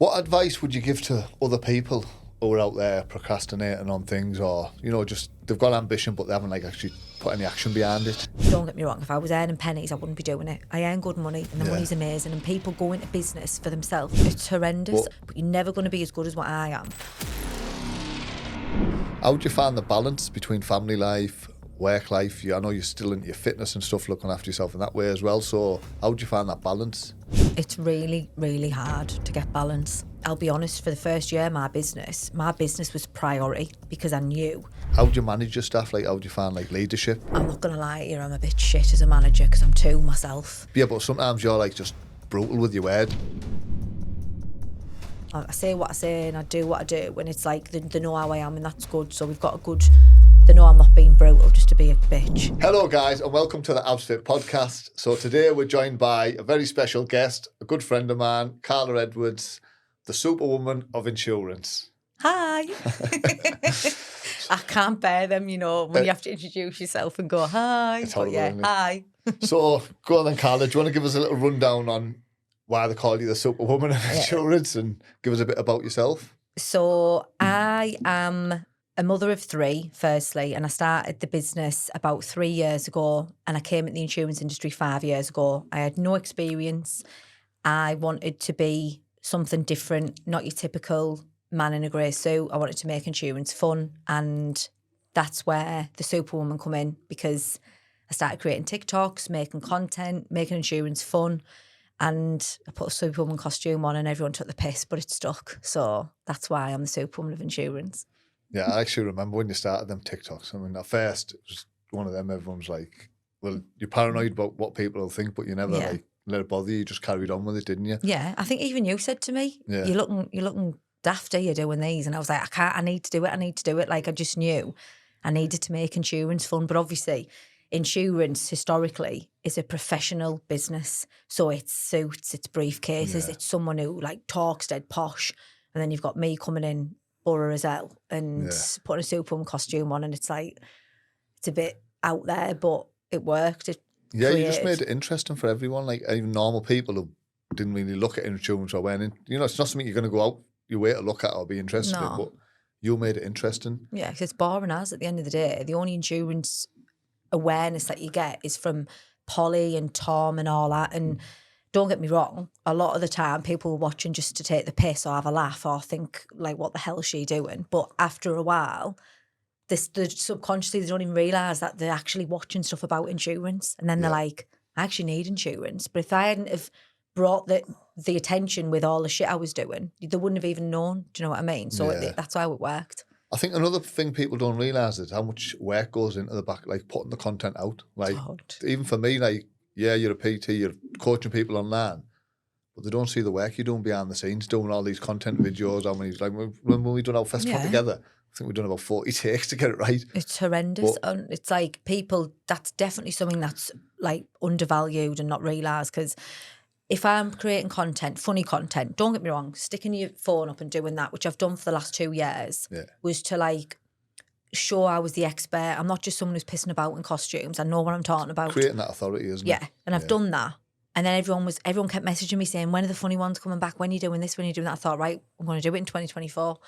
What advice would you give to other people who are out there procrastinating on things, or, you know, just they've got ambition but they haven't like actually put any action behind it? Don't get me wrong, if I was earning pennies, I wouldn't be doing it. I earn good money and the money's amazing, and people go into business for themselves. It's horrendous, but you're never going to be as good as what I am. How do you find the balance between family life, work life? I know you're still into your fitness and stuff, looking after yourself in that way as well. So how do you find that balance? It's really, really hard to get balance. I'll be honest, for the first year of my business was priority because I knew. How do you manage your staff? Like, how do you find like leadership? I'm not going to lie to you, I'm a bit shit as a manager because I'm too myself. Yeah, but sometimes you're like just brutal with your word. I say what I say and I do what I do, and it's like they know how I am, and that's good. So we've got a good, they know I'm not being brutal just to be a bitch. Hello guys, and welcome to the Abbzfit podcast. So today we're joined by a very special guest, a good friend of mine, Karla Edwards, the Superwoman of insurance. Hi. I can't bear them, you know, when you have to introduce yourself and go, hi. It's horrible, But yeah, isn't it? hi. So go on then, Karla, do you want to give us a little rundown on why they call you the Superwoman of insurance and give us a bit about yourself? So I am a mother of three, firstly, and I started the business about 3 years ago, and I came into the insurance industry 5 years ago. I had no experience. I wanted to be something different, not your typical man in a grey suit. I wanted to make insurance fun, and that's where the Superwoman come in, because I started creating TikToks, making content, making insurance fun. And I put a Superwoman costume on and everyone took the piss, but it stuck. So that's why I'm the Superwoman of insurance. Yeah, I actually remember when you started them TikToks. I mean, at first, it was one of them, everyone's like, well, you're paranoid about what people will think, but you never like let it bother you. You just carried on with it, didn't you? Yeah, I think even you said to me, you're looking daft, you're doing these. And I was like, I need to do it. Like, I just knew I needed to make insurance fun. But obviously, insurance historically is a professional business. So it's suits, it's briefcases, it's someone who like talks dead posh. And then you've got me coming in borough as hell and putting a Superwoman costume on, and it's like, it's a bit out there, but it worked. You just made it interesting for everyone, like even normal people who didn't really look at insurance or went in. You know, it's not something you're going to go out your way to look at or be interested in, but you made it interesting. Yeah, because it's boring as at the end of the day. The only insurance awareness that you get is from Polly and Tom and all that. And don't get me wrong, a lot of the time people are watching just to take the piss or have a laugh or think like, what the hell is she doing? But after a while, subconsciously they don't even realise that they're actually watching stuff about insurance, and then they're like, I actually need insurance. But if I hadn't have brought the attention with all the shit I was doing, they wouldn't have even known. Do you know what I mean? So that's how it worked. I think another thing people don't realise is how much work goes into the back, like putting the content out. Like even for me, like, yeah, you're a PT, you're coaching people online, but they don't see the work you're doing behind the scenes, doing all these content videos. How many, like when we done our festival together, I think we've done about 40 takes to get it right. It's horrendous. And it's like people, that's definitely something that's like undervalued and not realised, because if I'm creating content, funny content, don't get me wrong, sticking your phone up and doing that, which I've done for the last 2 years, was to like show I was the expert. I'm not just someone who's pissing about in costumes. I know what I'm talking about. Creating that authority, isn't it? Yeah, and I've done that. And then everyone kept messaging me saying, when are the funny ones coming back? When are you doing this? When are you doing that? I thought, right, I'm going to do it in 2024.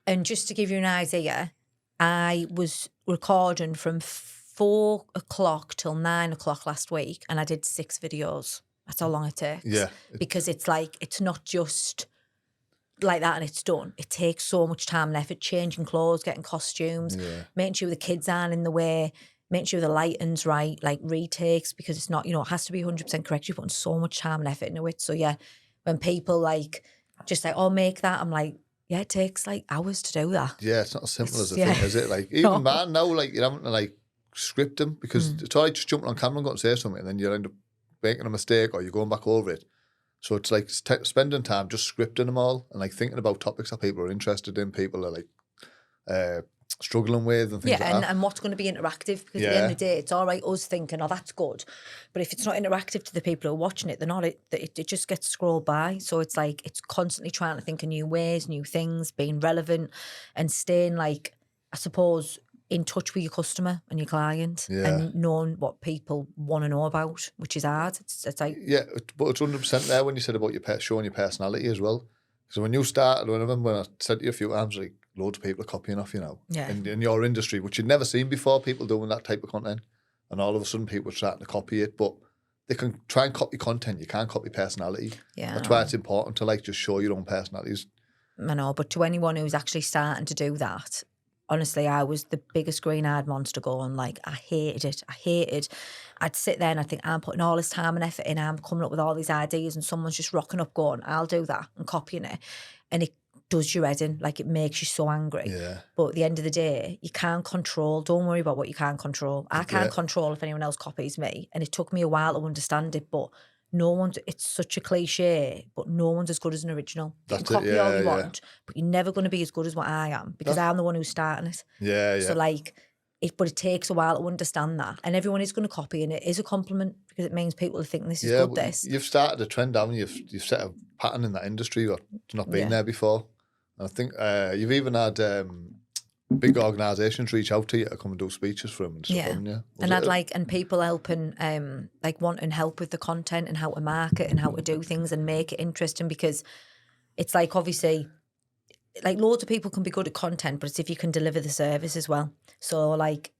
And just to give you an idea, I was recording from 4 o'clock till 9 o'clock last week, and I did 6 videos. That's how long it takes. Yeah. Because it's like, it's not just like that and it's done. It takes so much time and effort, changing clothes, getting costumes, making sure the kids aren't in the way, making sure the lighting's right, like retakes, because it's not, you know, it has to be 100% correct. You're putting so much time and effort into it. So yeah, when people like, just like, oh, make that, I'm like, yeah, it takes like hours to do that. Yeah, it's not as simple as a thing, is it? Like, even man now, like, you're having to like script them, because it's all right just jumping on camera and going to say something, and then you end up making a mistake or you're going back over it. So it's like spending time just scripting them all and like thinking about topics that people are interested in, people are like struggling with and things like that. And what's going to be interactive, because at the end of the day, it's all right us thinking, oh, that's good. But if it's not interactive to the people who are watching it, they're not, it just gets scrolled by. So it's like, it's constantly trying to think of new ways, new things, being relevant and staying like, I suppose, in touch with your customer and your client and knowing what people want to know about, which is hard. It's like... Yeah, but it's 100% there when you said about your showing your personality as well. So when you started, I remember when I said to you a few times, like, loads of people are copying off you now. Yeah. In your industry, which you'd never seen before, people doing that type of content. And all of a sudden people are starting to copy it, but they can try and copy content. You can't copy personality. Yeah. That's why it's important to like just show your own personalities. I know, but to anyone who's actually starting to do that, honestly, I was the biggest green-eyed monster going, like, I hated it. I'd sit there and I'd think, I'm putting all this time and effort in, I'm coming up with all these ideas, and someone's just rocking up going, I'll do that, and copying it. And it does your head in, like, it makes you so angry. Yeah. But at the end of the day, you can't control. Don't worry about what you can't control. I can't control if anyone else copies me. And it took me a while to understand it, but it's such a cliche, but no one's as good as an original. You can copy all you want, but you're never going to be as good as what I am, because I'm the one who's starting it. Yeah, yeah. So like, but it takes a while to understand that. And everyone is going to copy, and it is a compliment, because it means people are thinking this is good, this. You've started a trend, haven't you? You've set a pattern in that industry that's not been there before. And I think you've even had big organisations reach out to you to come and do speeches for them and stuff, haven't you? And people helping, like wanting help with the content and how to market and how to do things and make it interesting, because it's like, obviously, like, loads of people can be good at content, but it's if you can deliver the service as well. So like,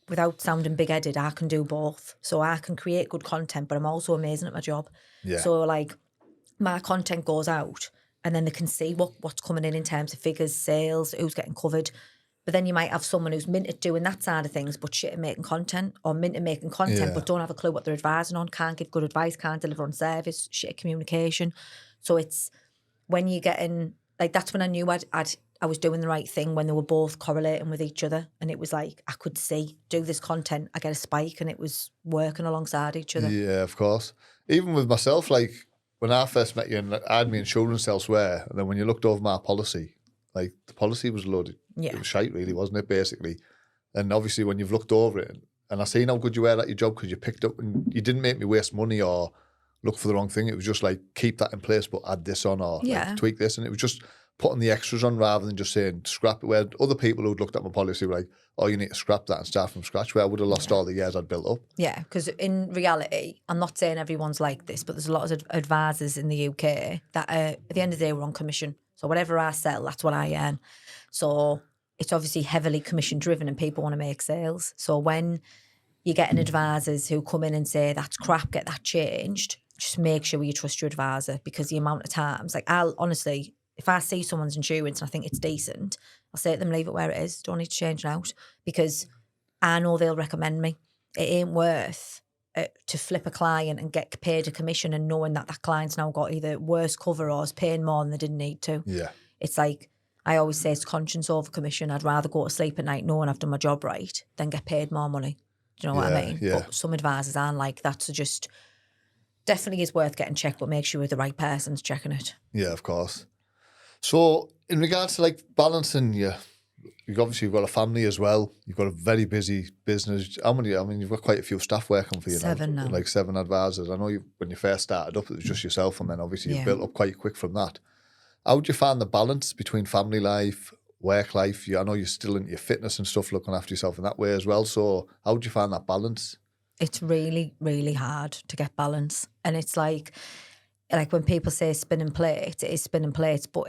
without sounding big-headed, I can do both. So I can create good content, but I'm also amazing at my job. Yeah. So like, my content goes out, and then they can see what's coming in terms of figures, sales, who's getting covered. But then you might have someone who's mint at doing that side of things, but shit at making content, or mint at making content, but don't have a clue what they're advising on, can't give good advice, can't deliver on service, shit at communication. So it's when you're getting, like, that's when I knew I was doing the right thing, when they were both correlating with each other. And it was like, I could see, do this content, I get a spike, and it was working alongside each other. Yeah, of course. Even with myself, like, when I first met you and I had my insurance elsewhere, and then when you looked over my policy, like, the policy was loaded. Yeah. It was shite, really, wasn't it, basically? And obviously, when you've looked over it, and I seen how good you were at your job, because you picked up, and you didn't make me waste money or look for the wrong thing. It was just like, keep that in place, but add this on, or like, tweak this. And it was just putting the extras on rather than just saying scrap it, where other people who'd looked at my policy were like, oh, you need to scrap that and start from scratch, where I would have lost all the years I'd built up. Yeah, because in reality, I'm not saying everyone's like this, but there's a lot of advisors in the UK that at the end of the day, we're on commission. So whatever I sell, that's what I earn. So it's obviously heavily commission driven, and people want to make sales. So when you're getting advisors who come in and say, that's crap, get that changed, just make sure you trust your advisor, because the amount of times, like, I'll honestly, if I see someone's insurance and I think it's decent, I'll say to them, leave it where it is, don't need to change it out, because I know they'll recommend me. It ain't worth to flip a client and get paid a commission and knowing that that client's now got either worse cover or is paying more than they didn't need to. Yeah. It's like, I always say, it's conscience over commission. I'd rather go to sleep at night knowing I've done my job right than get paid more money. Do you know what I mean? Yeah. But some advisors aren't like that, so just definitely is worth getting checked, but make sure you're the right person's checking it. Yeah, of course. So in regards to like balancing, you've obviously got a family as well. You've got a very busy business. How many? I mean, you've got quite a few staff working for you 7 now. Like 7 advisors. I know when you first started up, it was just yourself, and then obviously you built up quite quick from that. How would you find the balance between family life, work life? I know you're still into your fitness and stuff, looking after yourself in that way as well. So how would you find that balance? It's really, really hard to get balance. And it's like when people say spinning plates, it is spinning plates, but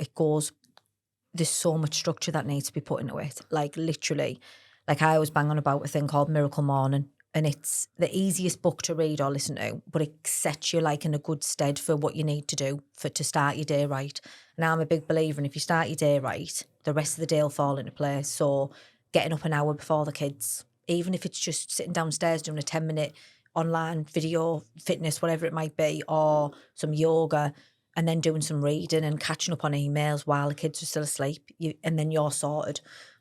there's so much structure that needs to be put into it. Like, literally, like, I always bang on about a thing called Miracle Morning, and it's the easiest book to read or listen to, but it sets you like in a good stead for what you need to do to start your day right. Now, I'm a big believer in, if you start your day right, the rest of the day will fall into place. So getting up an hour before the kids, even if it's just sitting downstairs doing a 10-minute online video, fitness, whatever it might be, or some yoga, and then doing some reading and catching up on emails while the kids are still asleep, and then you're sorted.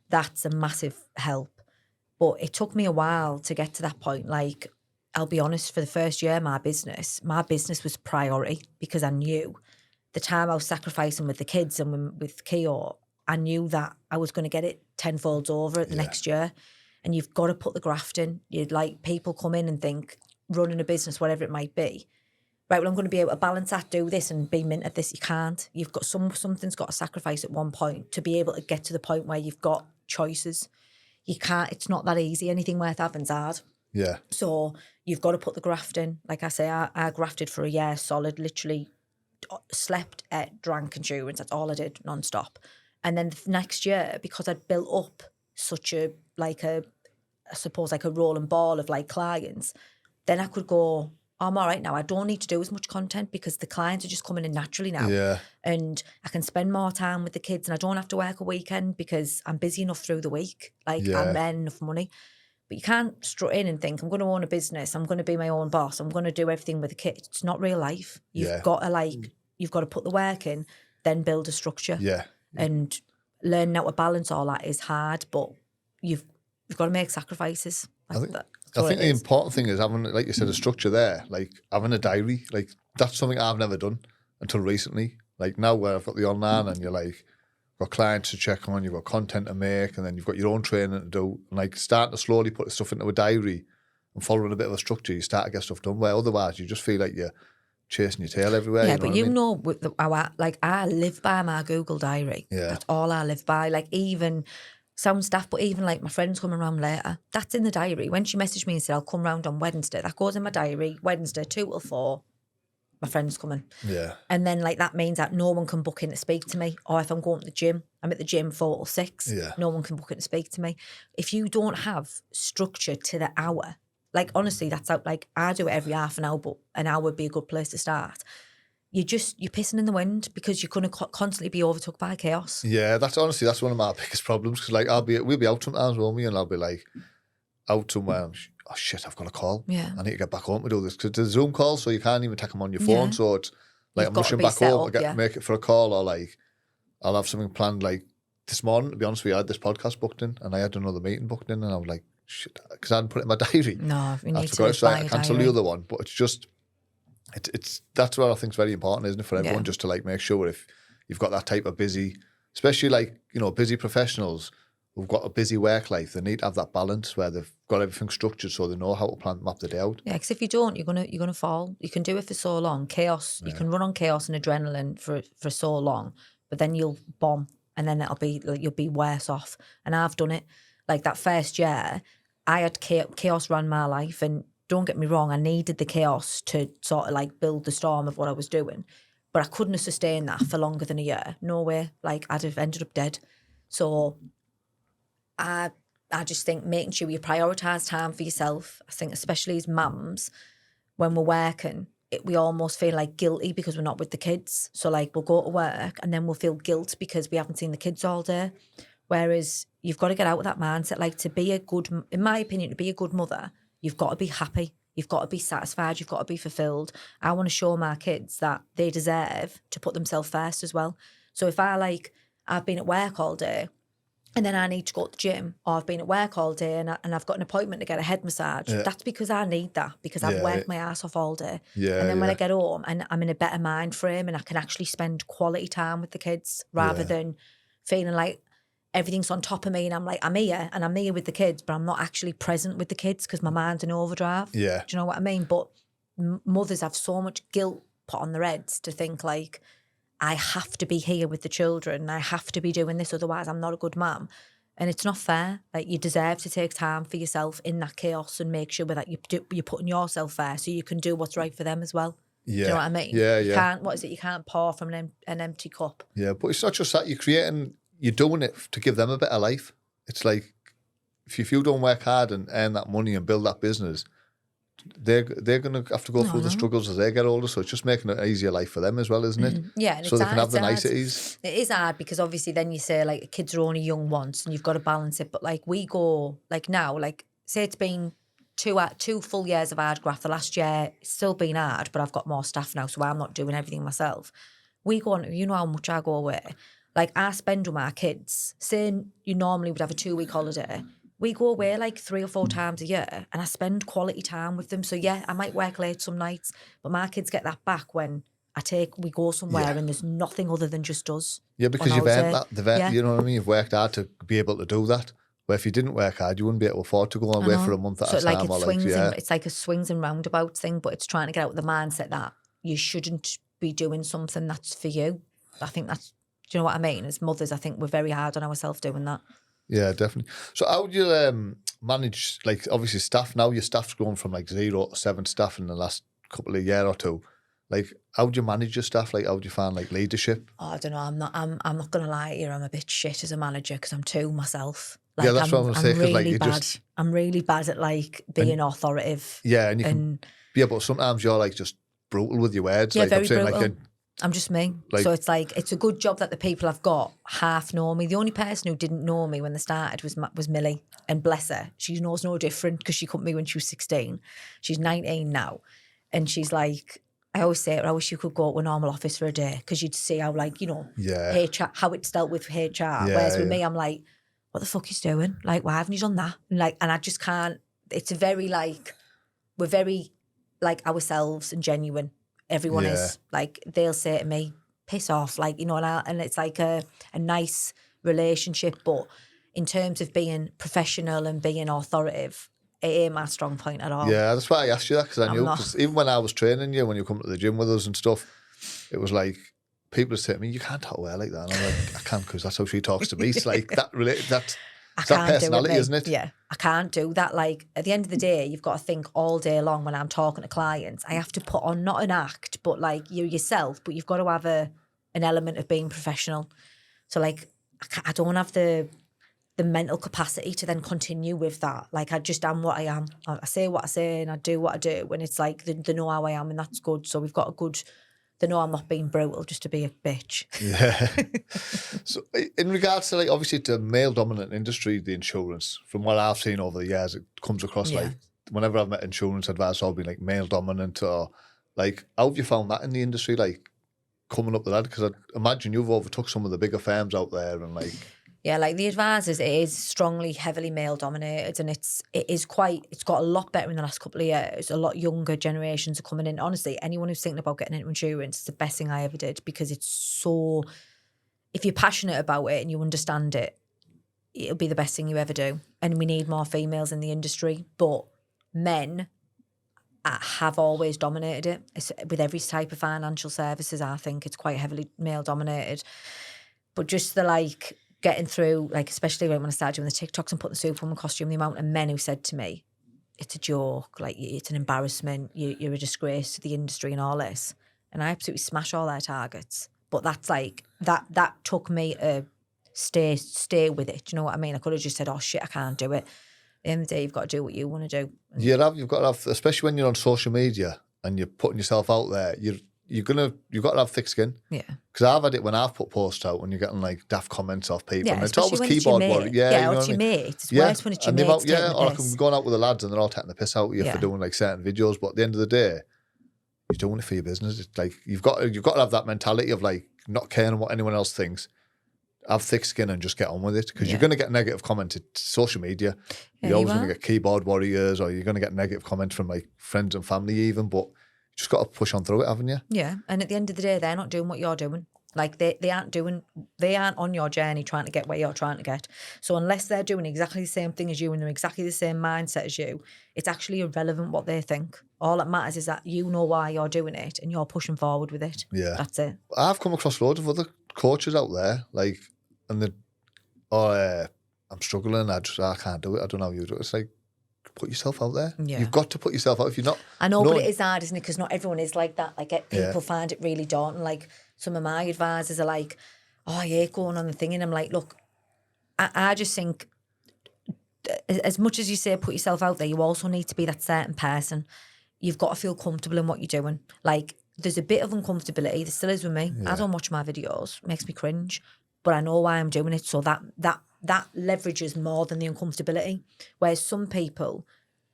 That's a massive help. But it took me a while to get to that point. Like, I'll be honest, for the first year, my business was priority, because I knew the time I was sacrificing with the kids and with Keo, I knew that I was going to get it tenfold over the next year. And you've got to put the graft in. You'd like, people come in and think, running a business, whatever it might be, right, well, I'm going to be able to balance that, do this and be mint at this. You can't. You've got something's got to sacrifice at one point to be able to get to the point where you've got choices. You can't, it's not that easy. Anything worth having's hard. Yeah. So you've got to put the graft in. Like I say, I grafted for a year solid, literally slept, ate, drank insurance. That's all I did non-stop. And then the next year, because I'd built up such a I suppose like a rolling ball of like clients, then I could go, I'm all right now. I don't need to do as much content because the clients are just coming in naturally now. Yeah. And I can spend more time with the kids and I don't have to work a weekend because I'm busy enough through the week. Like I'm earning enough money. But you can't strut in and think, I'm going to own a business. I'm going to be my own boss. I'm going to do everything with the kids. It's not real life. You've got to put the work in, then build a structure. Yeah. And learning how to balance all that is hard, but you've got to make sacrifices. I think the important thing is having, like you said, a structure there, like having a diary. Like that's something I've never done until recently. Like now where I've got the online and you're like, got clients to check on, you've got content to make, and then you've got your own training to do. And like starting to slowly put the stuff into a diary and following a bit of a structure, you start to get stuff done. Where otherwise you just feel like you're chasing your tail everywhere. Yeah, you know but I live by my Google diary. Yeah. That's all I live by. Like even some stuff, but even like my friends coming around later, that's in the diary. When she messaged me and said, I'll come round on Wednesday, that goes in my diary, Wednesday, 2 till 4, my friend's coming. Yeah. And then like that means that no one can book in to speak to me. Or if I'm going to the gym, I'm at the gym 4 till 6. Yeah. No one can book in to speak to me. If you don't have structure to the hour, like honestly, that's out, like I do it every half an hour, but an hour would be a good place to start. You're pissing in the wind because you're going to constantly be overtook by chaos. Yeah, that's one of my biggest problems because like we'll be out sometimes, won't we? And I'll be like out somewhere. Oh shit, I've got a call. Yeah, I need to get back home to do this because it's a Zoom call, so you can't even take them on your phone. Yeah. So it's like I'm rushing back home to make it for a call, or like I'll have something planned. Like this morning, to be honest with you, I had this podcast booked in, and I had another meeting booked in, and I was like, shit, because I hadn't put it in my diary. No, you need to. So I cancel the other one, but it's just. It's that's what I think is very important, isn't it, for everyone, just to like make sure if you've got that type of busy, especially like, you know, busy professionals who've got a busy work life, they need to have that balance where they've got everything structured so they know how to map the day out. Yeah, because if you don't, you're gonna fall. You can do it for so long. Chaos, you can run on chaos and adrenaline for so long, but then you'll bomb and then it'll be like you'll be worse off. And I've done it. Like that first year, I had chaos ran my life, and don't get me wrong, I needed the chaos to sort of like build the storm of what I was doing. But I couldn't have sustained that for longer than a year. No way. Like I'd have ended up dead. So I just think making sure you prioritise time for yourself. I think especially as mums, when we're working, we almost feel like guilty because we're not with the kids. So like we'll go to work and then we'll feel guilt because we haven't seen the kids all day. Whereas you've got to get out of that mindset. Like to be a good, in my opinion, to be a good mother, you've got to be happy. You've got to be satisfied. You've got to be fulfilled. I want to show my kids that they deserve to put themselves first as well. So if I've been at work all day and then I need to go to the gym, or I've been at work all day and I've got an appointment to get a head massage, that's because I need that, because I've worked my ass off all day. Yeah, and then when I get home and I'm in a better mind frame and I can actually spend quality time with the kids rather than feeling like everything's on top of me and I'm here with the kids, but I'm not actually present with the kids because my mind's in overdrive. Yeah. Do you know what I mean? But mothers have so much guilt put on their heads to think like, I have to be here with the children. I have to be doing this, otherwise I'm not a good mum. And it's not fair. Like you deserve to take time for yourself in that chaos and make sure that you're putting yourself first so you can do what's right for them as well. Yeah. Do you know what I mean? Yeah, you can't, what is it? You can't pour from an empty cup. Yeah, but it's not just that. You're doing it to give them a better life. It's like if you don't work hard and earn that money and build that business, they're going to have to go through the struggles as they get older. So it's just making it an easier life for them as well, isn't it? Yeah, and so they can have the niceties. It is hard because obviously then you say like kids are only young once and you've got to balance it. But like we go like now, like say it's been 2 full years of hard graft. The last year it's still been hard, but I've got more staff now, so I'm not doing everything myself. We go on, you know how much I go away. Like I spend with my kids, saying you normally would have a 2-week holiday, we go away like 3 or 4 times a year and I spend quality time with them. So yeah, I might work late some nights, but my kids get that back when we go somewhere and there's nothing other than just us. Yeah, because you've earned that. You know what I mean? You've worked hard to be able to do that. Where if you didn't work hard, you wouldn't be able to afford to go away for a month at a time. It's like a swings and roundabouts thing, but it's trying to get out of the mindset that you shouldn't be doing something that's for you. I think that's, do you know what I mean? As mothers, I think we're very hard on ourselves doing that. Yeah, definitely. So how do you manage, like, obviously staff now? Your staff's grown from like 0 to 7 staff in the last couple of year or two. Like, how do you manage your staff? Like, how do you find like leadership? Oh, I don't know. I'm not gonna lie to you. I'm a bit shit as a manager because I'm too myself. Like, Yeah, that's what I'm gonna say. I'm 'Cause, like, really you bad. just I'm really bad at like being authoritative. yeah, and you can but sometimes you're like just brutal with your words. Yeah, like very I'm saying, brutal. like I'm just me. like- So it's like, it's a good job that the people I've got half know me. The only person who didn't know me when they started was Millie. And bless her, she knows no different because she cut me when she was 16. She's 19 now. And she's like, I always say, I wish you could go to a normal office for a day because you'd see how, like, you know, Yeah. HR, how it's dealt with HR. Whereas with me, I'm like, what the fuck is doing? Like, why haven't you done that? And I just can't. It's a very like, we're very like ourselves and genuine. Everyone is like, they'll say to me, piss off, like, you know, and it's like a nice relationship. But in terms of being professional and being authoritative, it ain't my strong point at all. Yeah, that's why I asked you that, because I knew, because even when I was training you, when you come to the gym with us and stuff, it was like, people would say to me, you can't talk to her like that. And I'm like, I can't, because that's how she talks to me. It's like, that's that personality, isn't it? Yeah, I can't do that. Like, at the end of the day, you've got to think all day long when I'm talking to clients. I have to put on not an act, but like you're yourself, but you've got to have an element of being professional. So like, I don't have the mental capacity to then continue with that. Like, I just am what I am. I say what I say and I do what I do. And it's like, they know how I am, and that's good. So we've got a good... They know I'm not being brutal just to be a bitch. Yeah. So in regards to, like, obviously the male dominant industry, the insurance, from what I've seen over the years, it comes across like, whenever I've met insurance advisors, I'll be like male dominant, or like, how have you found that in the industry, like coming up with that? Because I imagine you've overtook some of the bigger firms out there, and like... Yeah, like the advisors, it is strongly, heavily male dominated, and it's got a lot better in the last couple of years. A lot younger generations are coming in. Honestly, anyone who's thinking about getting into insurance, it's the best thing I ever did, because it's so, if you're passionate about it and you understand it, it'll be the best thing you ever do. And we need more females in the industry, but men have always dominated it. It's, with every type of financial services, I think it's quite heavily male dominated. But just the like... getting through, like, especially when I started doing the TikToks and putting the Superwoman costume, the amount of men who said to me, it's a joke, like, it's an embarrassment, you're a disgrace to the industry and all this. And I absolutely smash all their targets. But that's like, that took me to stay with it. Do you know what I mean? I could have just said, oh shit, I can't do it. At the end of the day, you've got to do what you want to do. You've got to have, especially when you're on social media and you're putting yourself out there, you've got to have thick skin. Yeah. Because I've had it when I've put posts out and you're getting like daft comments off people. Yeah, and it's always keyboard warrior. Yeah, it's your mate. It's worse when it's your mate. Yeah, or I'm going out with the lads and they're all taking the piss out of you for doing like certain videos. But at the end of the day, you're doing it for your business. It's like you've got to have that mentality of like not caring what anyone else thinks. Have thick skin and just get on with it, because you're going to get negative comments at social media. You're always going to get keyboard warriors, or you're going to get negative comments from like friends and family even, but you just got to push on through it, haven't you? Yeah, and at the end of the day, they're not doing what you're doing. Like, they aren't on your journey trying to get where you're trying to get. So unless they're doing exactly the same thing as you and they're exactly the same mindset as you, it's actually irrelevant what they think. All that matters is that you know why you're doing it and you're pushing forward with it. Yeah. That's it. I've come across loads of other coaches out there, like, and I'm struggling, I can't do it, I don't know how you do it. It's like, put yourself out there. Yeah. You've got to put yourself out. If you're not... I know, but it is hard, isn't it? Because not everyone is like that. Like, people find it really daunting. Like, some of my advisors are like, oh, I hate going on the thing. And I'm like, look, I just think, as much as you say put yourself out there, you also need to be that certain person. You've got to feel comfortable in what you're doing. Like, there's a bit of uncomfortability. There still is with me. Yeah. I don't watch my videos. It makes me cringe. But I know why I'm doing it. So that leverages more than the uncomfortability. Whereas some people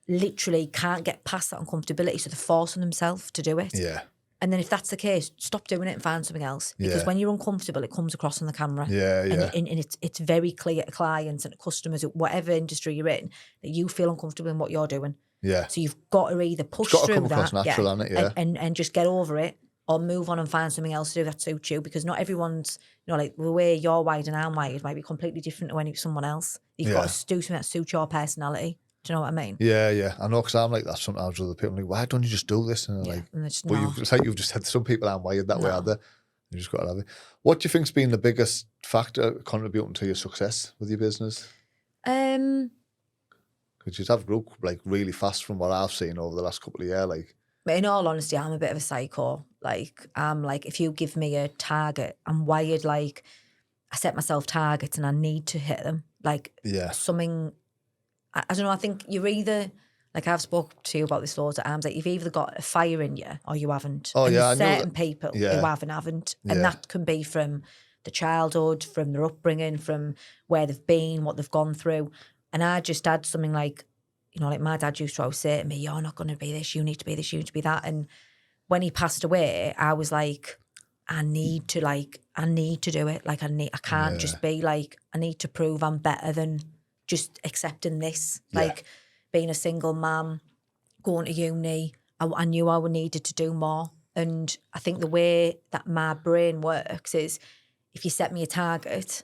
literally can't get past that uncomfortability, so they're forcing themselves to do it. Yeah. And then if that's the case, stop doing it and find something else. Because when you're uncomfortable, it comes across on the camera. Yeah, and it's very clear to clients and to customers, whatever industry you're in, that you feel uncomfortable in what you're doing. Yeah. So you've got to either push through that and just get over it, or move on and find something else to do that suits you, because not everyone's, like the way you're wired and I'm wired might be completely different to when someone else. You've got to do something that suits your personality. Do you know what I mean? Yeah. I know, because I'm like that sometimes with other people. Like, why don't you just do this? And like, and it's like you've just said, some people aren't wired that way, are they? You just got to have it. What do you think's been the biggest factor contributing to your success with your business? Because you have grown like really fast from what I've seen over the last couple of years. Like, in all honesty, I'm a bit of a psycho. Like, I'm like, if you give me a target, I'm wired like, I set myself targets and I need to hit them. Like, something, I don't know, I think you're either, like I've spoken to you about this loads of times, like you've either got a fire in you or you haven't. Oh, and yeah, there's certain people who haven't. And that can be from the childhood, from their upbringing, from where they've been, what they've gone through. And I just had something like, you know, like my dad used to always say to me, you're not going to be this, you need to be this, you need to be that. And when he passed away, I was like, I need to do it. Like, I can't just be like, I need to prove I'm better than just accepting this. Like, being a single mum, going to uni, I knew I needed to do more. And I think the way that my brain works is, if you set me a target,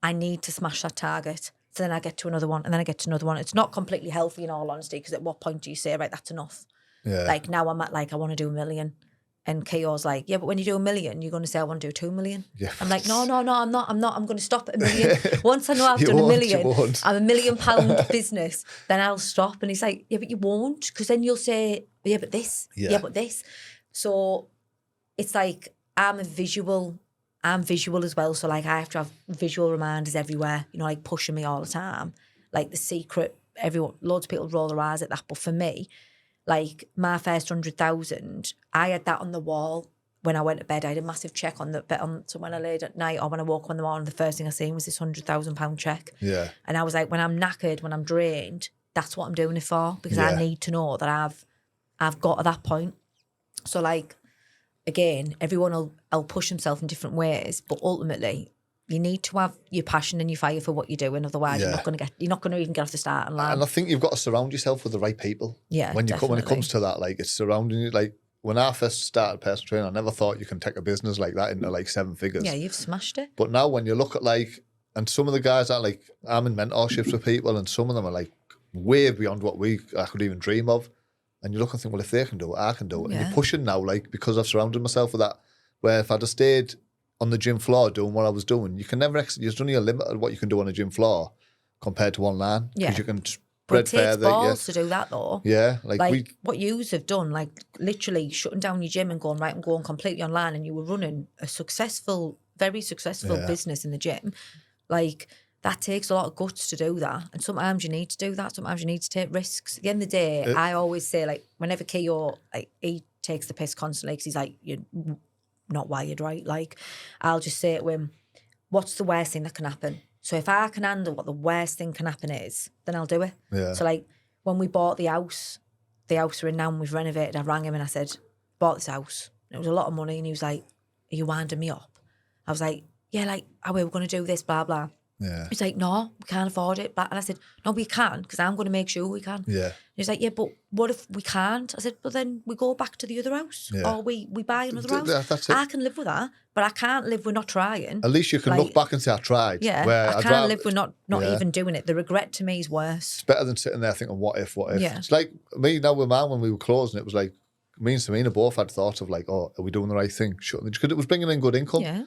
I need to smash that target. So then I get to another one, and then I get to another one. It's not completely healthy, in all honesty, because at what point do you say, right, that's enough? Yeah. Like, now I'm at, like, I want to do 1 million. And Keo's like, yeah, but when you do 1 million, you're going to say, I want to do 2 million. Yeah. I'm like, no, I'm not. I'm going to stop at 1 million. Once I know I've done 1 million, I'm a £1 million business, then I'll stop. And he's like, yeah, but you won't, because then you'll say, yeah, but this. Yeah, but this. So it's like, I'm visual as well. So like, I have to have visual reminders everywhere, you know, like pushing me all the time. Like The Secret, loads of people roll their eyes at that. But for me, like my first 100,000, I had that on the wall when I went to bed. I had a massive check on the bed. So when I laid at night or when I woke up in the morning, the first thing I seen was this £100,000 check. Yeah. And I was like, when I'm knackered, when I'm drained, that's what I'm doing it for, because I need to know that I've got to that point. So like, again, everyone will push himself in different ways, but ultimately, you need to have your passion and your fire for what you're doing. Otherwise, you're not going to even get off the starting line. And I think you've got to surround yourself with the right people. Yeah, when it comes to that, like, it's surrounding you. Like, when I first started personal training, I never thought you can take a business like that into like 7 figures. Yeah, you've smashed it. But now when you look at like, and some of the guys that like, I'm in mentorships with people, and some of them are like way beyond what I could even dream of. And you look and think, well, if they can do it, I can do it. And you're pushing now, like, because I've surrounded myself with that, where if I'd have stayed on the gym floor doing what I was doing, you can never, there's only a limit of what you can do on a gym floor compared to online. Yeah. Because you can spread further. It takes balls to do that, though. Yeah. Like what yous have done, like literally shutting down your gym and going completely online, and you were running a very successful business in the gym. Like, that takes a lot of guts to do that. And sometimes you need to do that. Sometimes you need to take risks. At the end of the day, I always say, like, whenever Keo, like, he takes the piss constantly because he's like, you're not wired right. Like, I'll just say to him, what's the worst thing that can happen? So if I can handle what the worst thing can happen is, then I'll do it. Yeah. So like, when we bought the house we're in now and we've renovated, I rang him and I said, bought this house. It was a lot of money. And he was like, are you winding me up? I was like, yeah, like, are we going to do this, blah, blah. Yeah. He's like, no, we can't afford it. And I said, no, we can, because I'm going to make sure we can. Yeah. He's like, yeah, but what if we can't? I said, but then we go back to the other house, or we buy another house. That's it. I can live with that, but I can't live with not trying. At least you can look back and say, I tried. Yeah, I can't live with not even doing it. The regret to me is worse. It's better than sitting there thinking, what if? Yeah. It's like me now with man, when we were closing, it was like, me and Samina both had thoughts of like, oh, are we doing the right thing? Because it was bringing in good income. Yeah.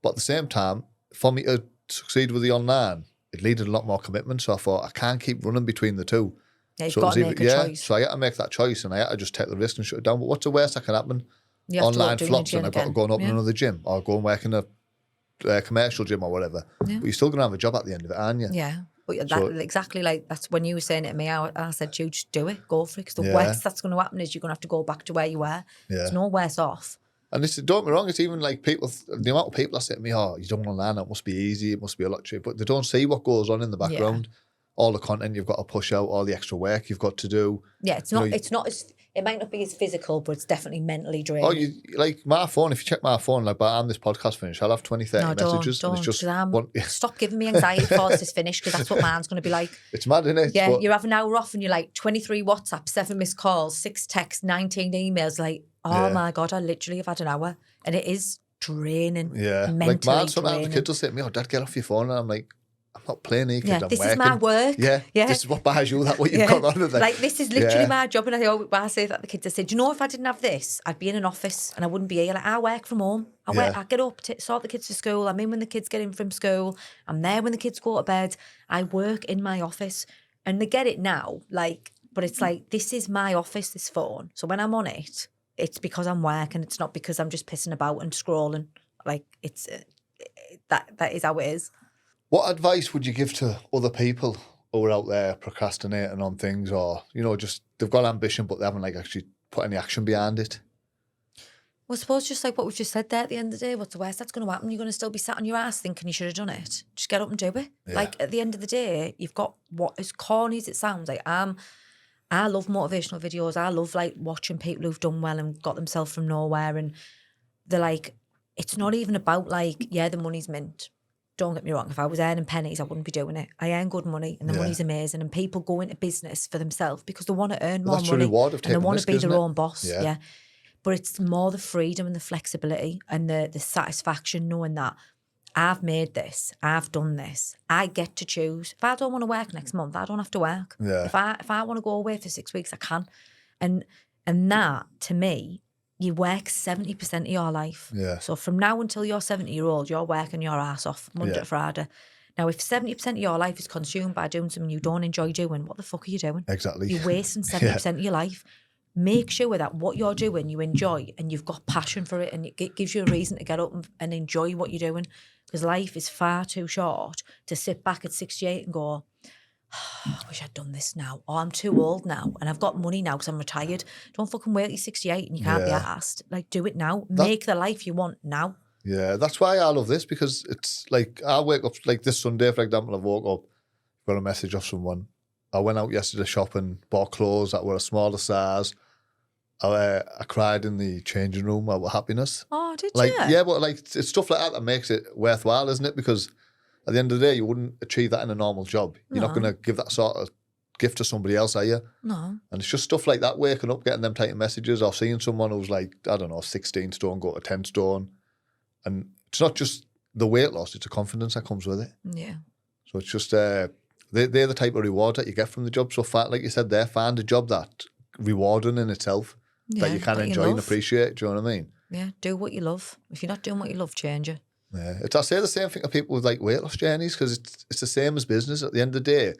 But at the same time, for me to succeed with the online, it needed a lot more commitment. So I thought, I can't keep running between the two. Yeah, you've got to make a choice. So I had to make that choice, and I had to just take the risk and shut it down. But what's the worst that can happen? Online flops and I've got to go and open another gym, or go and work in a commercial gym or whatever. Yeah. But you're still going to have a job at the end of it, aren't you? Yeah. But exactly, like, that's when you were saying it to me, I said to you, just do it, go for it. Because the worst that's going to happen is you're going to have to go back to where you were. Yeah. It's no worse off. And don't get me wrong, it's even like people, the amount of people that say to me, oh, you don't want to learn, it must be easy, it must be a lot cheaper. But they don't see what goes on in the background. Yeah. All the content you've got to push out, all the extra work you've got to do. Yeah, it's not as, it might not be as physical, but it's definitely mentally draining. Oh, like my phone, if you check my phone, like, by I'm this podcast finished, I'll have 20, 30 messages. Don't, and it's just stop giving me anxiety before this is finished, because that's what mine's going to be like. It's mad, isn't it? Yeah, you have an hour off and you're like 23 WhatsApp, 7 missed calls, 6 texts, 19 emails, like, oh my God, I literally have had an hour. And it is draining. Yeah. Mentally like, man, sometimes the kids will say to me, oh, Dad, get off your phone. And I'm like, I'm not playing here, kids, I'm this working. Is my work. Yeah. This is what buys you, that what you've got on. Like, this is literally my job. And I say that the kids, I said, do you know, if I didn't have this, I'd be in an office and I wouldn't be here. Like, I work from home. I get up, sort the kids to school. I'm in when the kids get in from school. I'm there when the kids go to bed. I work in my office. And they get it now. Like, But it's like, this is my office, this phone. So when I'm on it, it's because I'm working. It's not because I'm just pissing about and scrolling. Like, it's that is how it is. What advice would you give to other people who are out there procrastinating on things, or, you know, just they've got ambition but they haven't like actually put any action behind it? Well, I suppose just like what we've just said there at the end of the day, what's the worst that's going to happen? You're going to still be sat on your ass thinking you should have done it. Just get up and do it. Yeah. Like, at the end of the day, you've got, what, as corny as it sounds, like, I love motivational videos. I love like watching people who've done well and got themselves from nowhere. And they're like, it's not even about like, yeah, the money's mint. Don't get me wrong. If I was earning pennies, I wouldn't be doing it. I earn good money and the money's amazing. And people go into business for themselves because they want to earn more That's money. the reward of and they want to be their it? own boss. Yeah. But it's more the freedom and the flexibility and the satisfaction knowing that I've made this, I've done this. I get to choose. If I don't want to work next month, I don't have to work. Yeah. If I want to go away for 6 weeks, I can. And that, to me, you work 70% of your life. Yeah. So from now until you're 70-year-old, you're working your ass off Monday to Friday. Now, if 70% of your life is consumed by doing something you don't enjoy doing, what the fuck are you doing? Exactly. You're wasting 70% of your life. Make sure that what you're doing, you enjoy and you've got passion for it, and it gives you a reason to get up and enjoy what you're doing. Because life is far too short to sit back at 68 and go, I wish I'd done this now. Or I'm too old now and I've got money now because I'm retired. Don't fucking wait till you're 68 and you can't be asked. Like, do it now. Make the life you want now. Yeah, that's why I love this, because it's like, I wake up, like this Sunday, for example, I woke up, got a message off someone. I went out yesterday shopping, bought clothes that were a smaller size. I cried in the changing room out of happiness. Oh, did like, you? Yeah, but like, it's stuff like that that makes it worthwhile, isn't it? Because at the end of the day, you wouldn't achieve that in a normal job. You're not going to give that sort of gift to somebody else, are you? No. And it's just stuff like that, waking up, getting them type of messages, or seeing someone who's like, I don't know, 16 stone go to 10 stone. And it's not just the weight loss, it's the confidence that comes with it. Yeah. So it's just, they're the type of reward that you get from the job. So like you said there, find a job that's rewarding in itself, that you can enjoy and appreciate. Do you know what I mean? Yeah, do what you love. If you're not doing what you love, change it. Yeah, I say the same thing to people with like weight loss journeys, because it's the same as business. At the end of the day,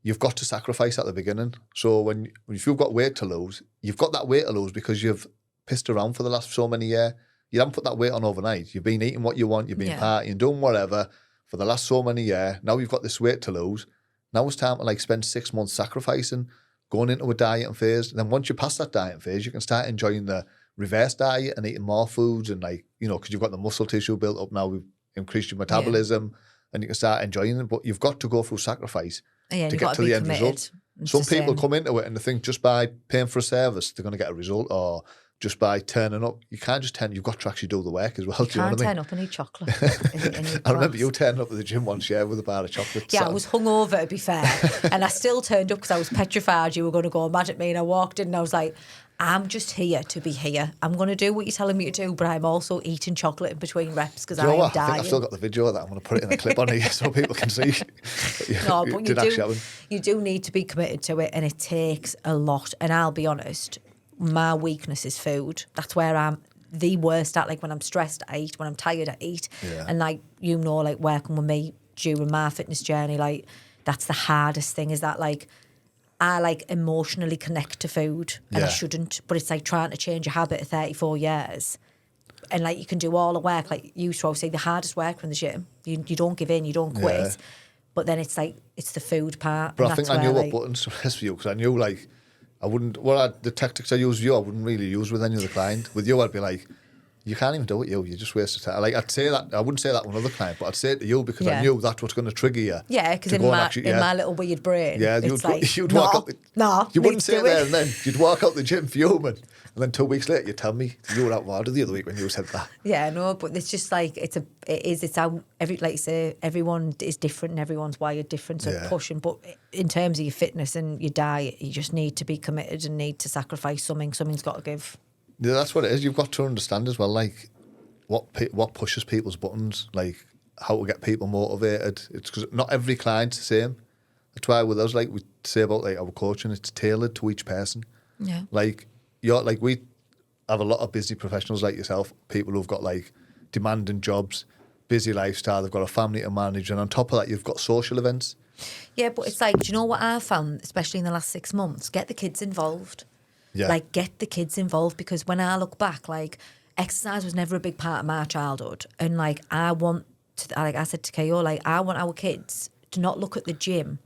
you've got to sacrifice at the beginning. So if you've got weight to lose, you've got that weight to lose because you've pissed around for the last so many years. You haven't put that weight on overnight. You've been eating what you want. You've been partying, doing whatever for the last so many years. Now you've got this weight to lose. Now it's time to like spend 6 months sacrificing, going into a dieting phase. And then once you pass that dieting phase, you can start enjoying the reverse diet and eating more foods, and like, you know, because you've got the muscle tissue built up now, we've increased your metabolism, and you can start enjoying it. But you've got to go through sacrifice to get to the end result. Some people come into it and they think just by paying for a service they're going to get a result, or just by turning up. You can't just turn, you've got to actually do the work as well. You do you know can't what I mean? turn up and eat chocolate. I remember you turning up at the gym once, with a bar of chocolate. Yeah, I was hungover, to be fair. And I still turned up because I was petrified you were going to go mad at me. And I walked in and I was like, I'm just here to be here. I'm going to do what you're telling me to do, but I'm also eating chocolate in between reps because I'm dying. I think I've still got the video of that. I'm going to put it in a clip on here so people can see. No, but you do need to be committed to it, and it takes a lot. And I'll be honest, my weakness is food. That's where I'm the worst at. Like, when I'm stressed, I eat. When I'm tired, I eat. Yeah. And like, you know, like working with me during my fitness journey, like that's the hardest thing, is that like I like emotionally connect to food, and I shouldn't. But it's like trying to change a habit at 34 years. And like, you can do all the work, like you used to say, the hardest work in the gym. You don't give in, you don't quit. Yeah. But then it's like, it's the food part. But I think I knew what buttons to press for you, because I knew like, I wouldn't, the tactics I use with you, I wouldn't really use with any other client. With you, I'd be like, you can't even do it, you just wasted time. Like, I'd say that, I wouldn't say that to another client, but I'd say it to you because I knew that's what's going to trigger you. Yeah, because in my little weird brain, you'd walk out you wouldn't say it there and then. You'd walk out the gym fuming, and then 2 weeks later you'd tell me you were out water the other week when you said that. Yeah, no, but it's just like, it's how like you say, everyone is different and everyone's wired different, so pushing. But in terms of your fitness and your diet, you just need to be committed and need to sacrifice something. Something's got to give. Yeah, that's what it is. You've got to understand as well, like, what pushes people's buttons, like how to get people motivated. It's because not every client's the same. That's why with us, like we say about like our coaching, it's tailored to each person. Yeah. Like we have a lot of busy professionals like yourself, people who've got like demanding jobs, busy lifestyle, they've got a family to manage, and on top of that, you've got social events. Yeah, but it's like, do you know what I've found, especially in the last 6 months? Get the kids involved. Yeah. Like, get the kids involved, because when I look back, like, exercise was never a big part of my childhood. And, like, like I said to KO, like, I want our kids to not look at the gym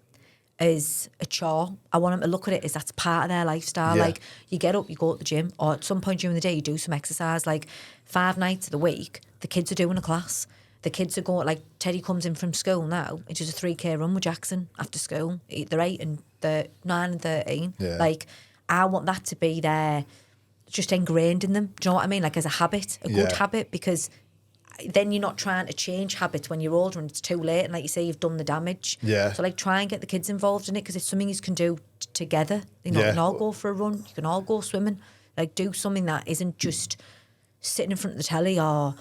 as a chore. I want them to look at it as that's part of their lifestyle. Yeah. Like, you get up, you go to the gym, or at some point during the day, you do some exercise. Like, 5 nights of the week, the kids are doing a class. The kids are going, like, Teddy comes in from school now. He does a 3K run with Jackson after school. They're 8 and 9 and 13. Yeah. Like, I want that to be there, just ingrained in them. Do you know what I mean? Like, as a habit, a good habit, because then you're not trying to change habits when you're older and it's too late. And like you say, you've done the damage. Yeah. So, like, try and get the kids involved in it, because it's something you can do together. You know, you can all go for a run. You can all go swimming. Like, do something that isn't just sitting in front of the telly or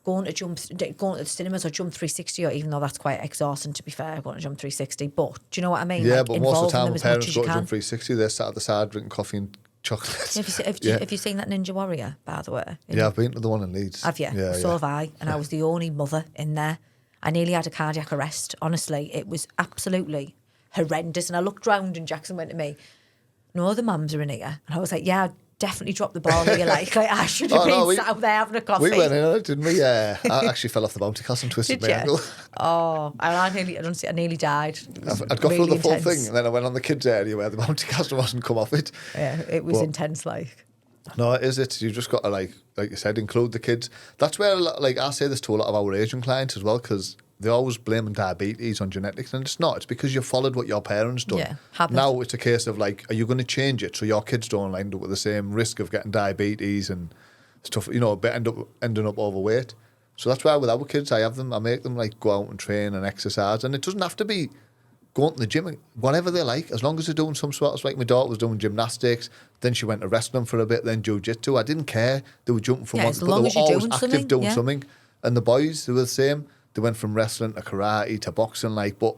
going to the cinemas or jump 360, or even though that's quite exhausting, to be fair, going to jump 360. But do you know what I mean? Yeah, like, but most of the time when parents go to jump jump 360, they're sat at the side drinking coffee and chocolates. Have you seen that Ninja Warrior, by the way? Yeah, I've been to the one in Leeds. Have you? Yeah, so have I. And I was the only mother in there. I nearly had a cardiac arrest. Honestly, it was absolutely horrendous. And I looked round and Jackson went to me, "No other mums are in here." And I was like, "Yeah, I definitely dropped the ball here. Like I should have been sat out there having a coffee." We went in on it, didn't we? I actually fell off the bounty castle and twisted my ankle. Oh, I nearly died. I'd got through the full thing, and then I went on the kids' area where the bounty castle wasn't come off it. Yeah, it was intense, like. No, it is. You just got to, like you said, include the kids. That's where, like, I say this to a lot of our Asian clients as well, because they're always blaming diabetes on genetics, and it's not. It's because you followed what your parents done. Yeah, now it's a case of, like, are you going to change it so your kids don't end up with the same risk of getting diabetes and stuff, you know, ending up overweight. So that's why with our kids, I make them, like, go out and train and exercise, and it doesn't have to be going to the gym, whatever they like, as long as they're doing some sort of, like, my daughter was doing gymnastics, then she went to wrestling for a bit, then jiu-jitsu. I didn't care. They were jumping from one, but they were always active doing something. And the boys, they were the same. They went from wrestling to karate to boxing, like, but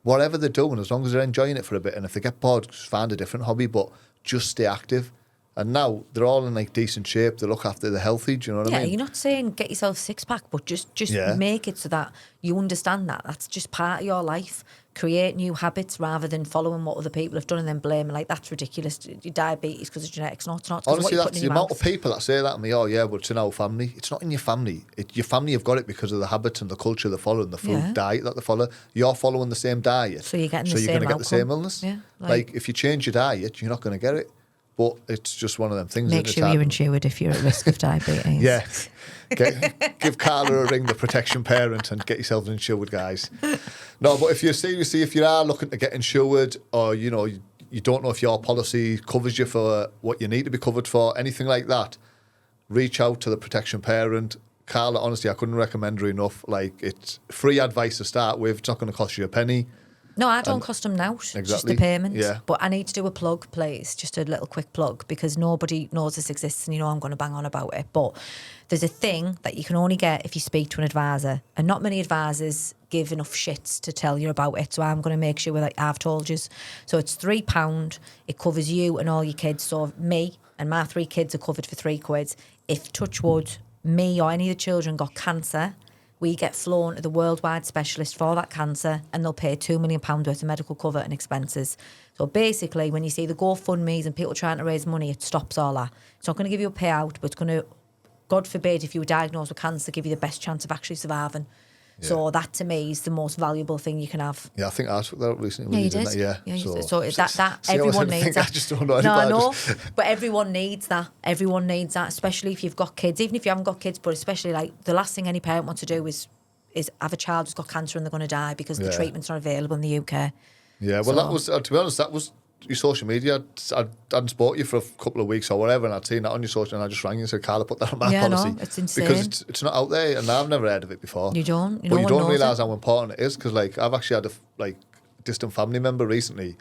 whatever they're doing, as long as they're enjoying it for a bit, and if they get bored, just find a different hobby, but just stay active. And now they're all in, like, decent shape. They look after, they're healthy. Do you know what I mean? Yeah, you're not saying get yourself a 6-pack, but just make it so that you understand that that's just part of your life. Create new habits rather than following what other people have done and then blaming, like, that's ridiculous. Your diabetes because of genetics. No, it's not. Honestly, that's the amount of people that say that to me. Oh, yeah, but it's in our family. It's not in your family. Your family have got it because of the habits and the culture they follow and the food diet that they follow. You're following the same diet. So you're getting so you're going to get the same illness. Yeah, like, if you change your diet, you're not going to get it. But it's just one of them things. Make sure you're insured if you're at risk of diabetes. Yeah. Give Karla a ring, the protection parent, and get yourself insured, guys. No, but if you are looking to get insured, or, you know, you don't know if your policy covers you for what you need to be covered for, anything like that, reach out to the protection parent. Karla, honestly, I couldn't recommend her enough. Like, it's free advice to start with. It's not going to cost you a penny. No, I don't cost them now. Exactly. Just the payment. Yeah. But I need to do a plug, please. Just a little quick plug, because nobody knows this exists, and you know I'm going to bang on about it. But there's a thing that you can only get if you speak to an advisor, and not many advisors give enough shits to tell you about it. So I'm going to make sure that I've told you. So it's £3. It covers you and all your kids. So me and my 3 kids are covered for £3. If, touch wood, me or any of the children got cancer, we get flown to the worldwide specialist for that cancer, and they'll pay £2 million worth of medical cover and expenses. So basically, when you see the GoFundMes and people trying to raise money, it stops all that. It's not going to give you a payout, but it's going to, God forbid, if you were diagnosed with cancer, give you the best chance of actually surviving. Yeah. So that, to me, is the most valuable thing you can have. Yeah, I think I took that up recently. Yeah, you did. Yeah. So that everyone needs that. I just don't know. No, I know, but everyone needs that. Everyone needs that, especially if you've got kids. Even if you haven't got kids, but especially, like, the last thing any parent wants to do is have a child who's got cancer and they're going to die because the treatment's not available in the UK. Yeah, well, that was, to be honest, that was your social media. I hadn't spoke to you for a couple of weeks or whatever, and I'd seen that on your social, and I just rang you and said, Karla, put that on my policy. No, it's insane. Because it's not out there, and I've never heard of it before. You don't? But you don't realise how important it is, because, like, I've actually had a distant family member recently,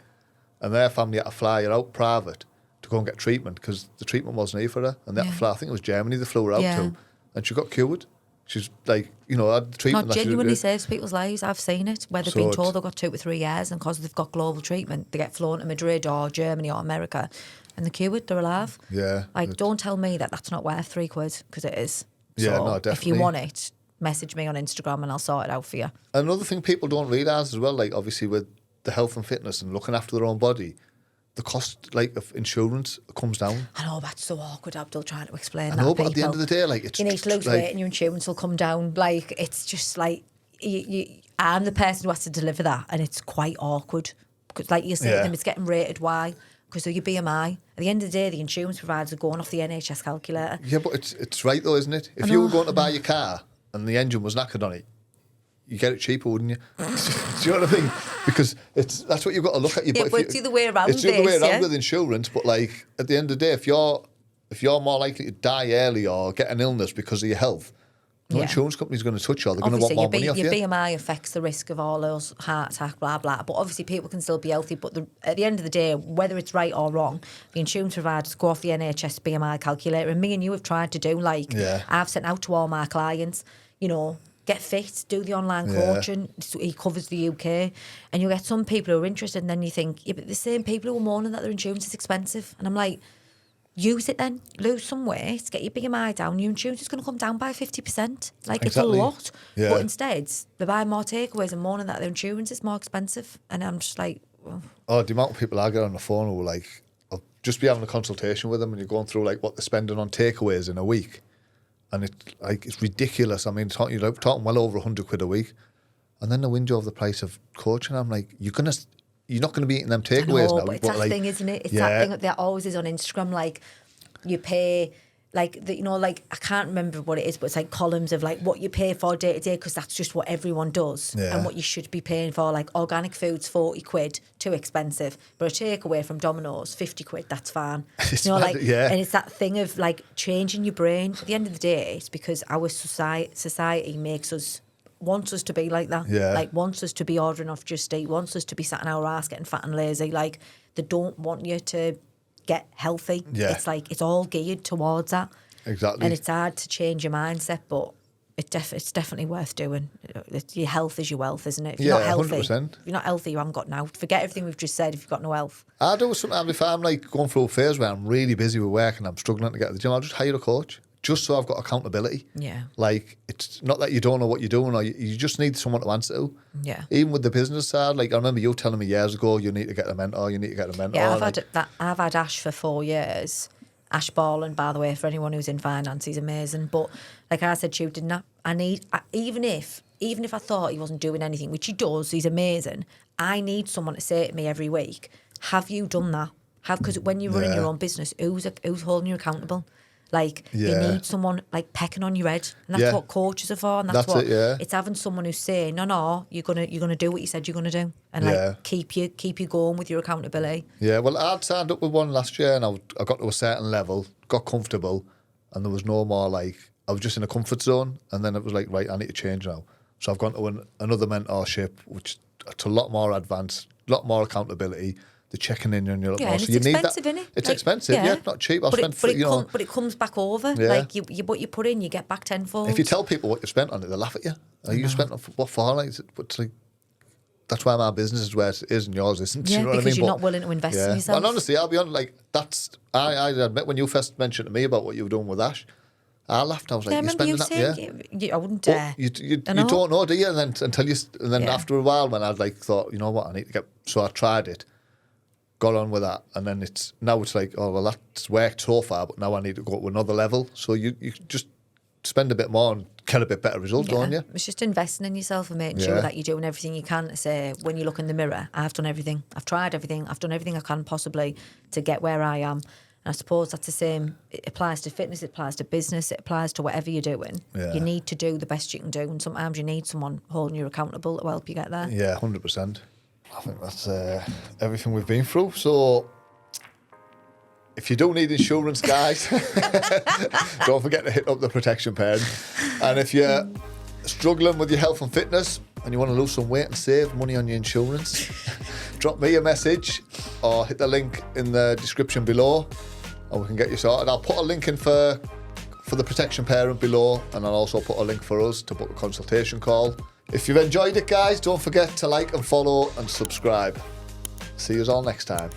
and their family had to fly her out private to go and get treatment, because the treatment wasn't here for her, and they had to fly, I think it was Germany they flew her out to, and she got cured. She's, like, you know, had the treatment. Not genuinely saves people's lives. I've seen it, where they've been told they've got 2 to 3 years, and because they've got global treatment, they get flown to Madrid or Germany or America, and they're cured, they're alive. Yeah. Like, don't tell me that that's not worth £3, because it is. So yeah, no, definitely. if you want it, message me on Instagram and I'll sort it out for you. Another thing people don't realise as well, like obviously with the health and fitness and looking after their own body, the cost like of insurance comes down. I know, that's so awkward, Abdul, trying to explain that. I know, but at the end of the day, like it's you need to lose weight and your insurance will come down. Like it's just like I'm the person who has to deliver that, and it's quite awkward because, like you say, to them, it's getting rated Y because of your BMI. At the end of the day, the insurance providers are going off the NHS calculator. Yeah, but it's right though, isn't it? If you were going to buy your car and the engine was knackered on it, you get it cheaper, wouldn't you? Do you know what I mean? Because that's what you've got to look at. But it's the other way around. It's the other way around with insurance. But like at the end of the day, if you're more likely to die early or get an illness because of your health, no insurance company's going to touch you. They're going to want more money off you. Your BMI affects the risk of all those heart attack, blah blah. But obviously, people can still be healthy. But at the end of the day, whether it's right or wrong, the insurance providers go off the NHS BMI calculator. And me and you have tried to do I've sent out to all my clients, get fit, do the online coaching. He covers the UK. And you'll get some people who are interested, and then you think, but the same people who are moaning that their insurance is expensive. And I'm like, use it then. Lose some weight, get your BMI down. Your insurance is going to come down by 50%. It's a lot. Yeah. But instead, they're buying more takeaways and moaning that their insurance is more expensive. And I'm just like, oh, the amount of people I get on the phone who I'll just be having a consultation with them and you're going through what they're spending on takeaways in a week. And it's ridiculous. I mean, talking well over 100 quid a week. And then the whinge of the price of coaching, I'm like, you're not going to be eating them takeaways now. But it's that thing, isn't it? It's that thing that always is on Instagram. You pay, I can't remember what it is, but it's columns of what you pay for day to day because that's just what everyone does. Yeah. And what you should be paying for, organic food's 40 quid, too expensive. But a takeaway from Domino's, 50 quid, that's fine. And it's that thing of changing your brain. At the end of the day, it's because our society wants us to be like that. Yeah. Wants us to be ordering off Just Eat, wants us to be sat in our ass getting fat and lazy. They don't want you to get healthy. Yeah. It's all geared towards that. Exactly. And it's hard to change your mindset, but it's definitely worth doing. Your health is your wealth, isn't it? If you're not healthy, 100%. If you're not healthy, you haven't got now. Forget everything we've just said if you've got no health. I do sometimes if I'm going through a phase where I'm really busy with work and I'm struggling to get to the gym, I'll just hire a coach. Just so I've got accountability. Yeah. It's not that you don't know what you're doing or you just need someone to answer to. Yeah. Even with the business side, I remember you telling me years ago, you need to get a mentor, Yeah, I've had Ash for 4 years. Ash Borland, by the way, for anyone who's in finance, he's amazing. But like I said to you, didn't I? Even if I thought he wasn't doing anything, which he does, he's amazing, I need someone to say to me every week, have you done that? Because when you're running your own business, who's holding you accountable? You need someone pecking on your head, and that's what coaches are for. And that's what it's having someone who's saying, no, you're gonna do what you said you're gonna do, and keep you going with your accountability. Yeah, well, I'd signed up with one last year, and I got to a certain level, got comfortable, and there was no more I was just in a comfort zone, and then it was right, I need to change now. So I've gone to another mentorship, which it's a lot more advanced, a lot more accountability. The checking in on your and it's expensive, isn't it? It's expensive, not cheap. But it comes back over. Yeah. What you put in, you get back tenfold. If you tell people what you spent on it, they laugh at you. You spent on what for? That's why my business is where it is and yours isn't. Yeah, you know what I mean? Because you're not willing to invest in yourself. And honestly, I'll be honest. I admit when you first mentioned to me about what you were doing with Ash, I laughed. I was you're spending that. I wouldn't dare. You don't know, do you? And then after a while, when I'd thought, you know what, I need to get. So I tried it. Got on with that, and then it's oh well, that's worked so far, but now I need to go to another level. So you just spend a bit more and get a bit better results, don't you? It's just investing in yourself and making sure that you're doing everything you can to say, when you look in the mirror, I've done everything, I've tried everything, I've done everything I can possibly to get where I am. And I suppose that's the same. It applies to fitness, it applies to business, it applies to whatever you're doing. Yeah. You need to do the best you can do, and sometimes you need someone holding you accountable to help you get there. Yeah, 100%. I think that's everything we've been through. So if you do need insurance, guys, don't forget to hit up the protection parent. And if you're struggling with your health and fitness and you want to lose some weight and save money on your insurance, drop me a message or hit the link in the description below and we can get you sorted. I'll put a link in for the protection parent below, and I'll also put a link for us to book a consultation call. If you've enjoyed it, guys, don't forget to like and follow and subscribe. See you all next time.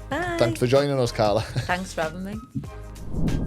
Bye. Thanks for joining us, Karla. Thanks for having me.